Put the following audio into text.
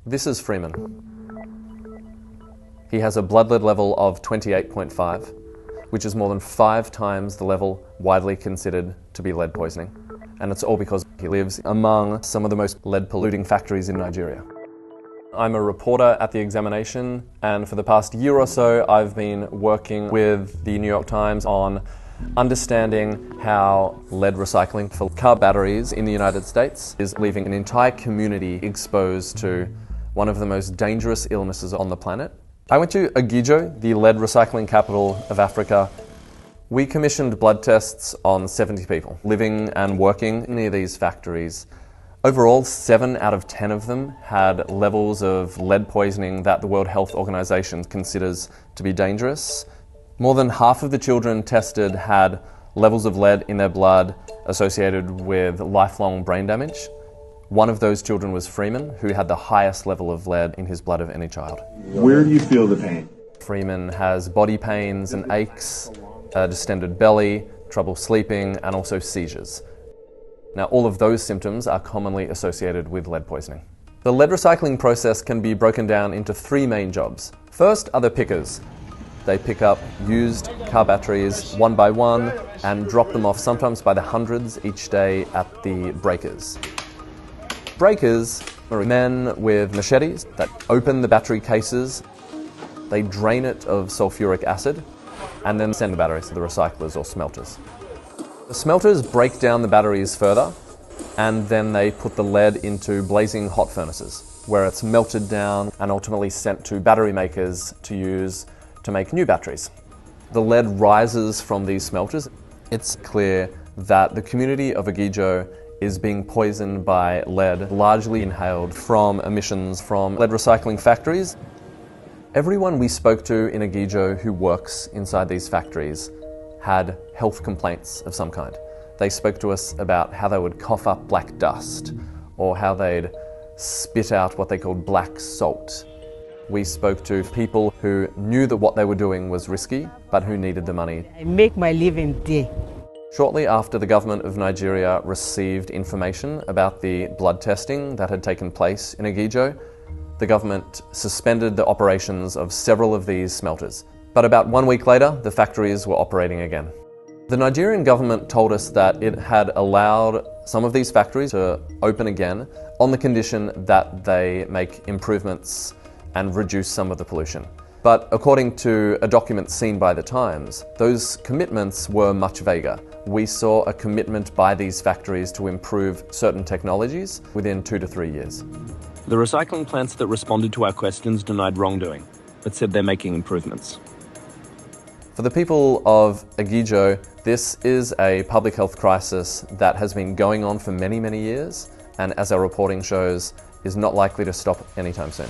This is Freeman. He has a blood lead level of 28.5, which is more than 5 times the level widely considered to be lead poisoning. And it's all because he lives among some of the most lead-polluting factories in Nigeria. I'm a reporter at The Examination, and for the past year or so I've been working with the New York Times on understanding how lead recycling for car batteries in the United States is leaving an entire community exposed to one of the most dangerous illnesses on the planet. I went to Ogijo, the lead recycling capital of Africa. We commissioned blood tests on 70 people living and working near these factories. Overall, 7 out of 10 of them had levels of lead poisoning that the World Health Organization considers to be dangerous. More than half of the children tested had levels of lead in their blood associated with lifelong brain damage. One of those children was Freeman, who had the highest level of lead in his blood of any child. Where do you feel the pain? Freeman has body pains and aches, a distended belly, trouble sleeping, and also seizures. Now, all of those symptoms are commonly associated with lead poisoning. The lead recycling process can be broken down into 3 main jobs. First are the pickers. They pick up used car batteries one by one and drop them off sometimes by the hundreds each day at the breakers. Breakers are men with machetes that open the battery cases. They drain it of sulfuric acid and then send the batteries to the recyclers or smelters. The smelters break down the batteries further, and then they put the lead into blazing hot furnaces, where it's melted down and ultimately sent to battery makers to use to make new batteries. The lead rises from these smelters. It's clear that the community of Ogijo is being poisoned by lead, largely inhaled from emissions from lead recycling factories. Everyone we spoke to in Ogijo who works inside these factories had health complaints of some kind. They spoke to us about how they would cough up black dust, or how they'd spit out what they called black salt. We spoke to people who knew that what they were doing was risky, but who needed the money. I make my living there. Shortly after the government of Nigeria received information about the blood testing that had taken place in Ogijo, the government suspended the operations of several of these smelters. But about 1 week later, the factories were operating again. The Nigerian government told us that it had allowed some of these factories to open again on the condition that they make improvements and reduce some of the pollution. But according to a document seen by the Times, those commitments were much vaguer. We saw a commitment by these factories to improve certain technologies within 2 to 3 years. The recycling plants that responded to our questions denied wrongdoing, but said they're making improvements. For the people of Ogijo, this is a public health crisis that has been going on for many, many years, and as our reporting shows, is not likely to stop anytime soon.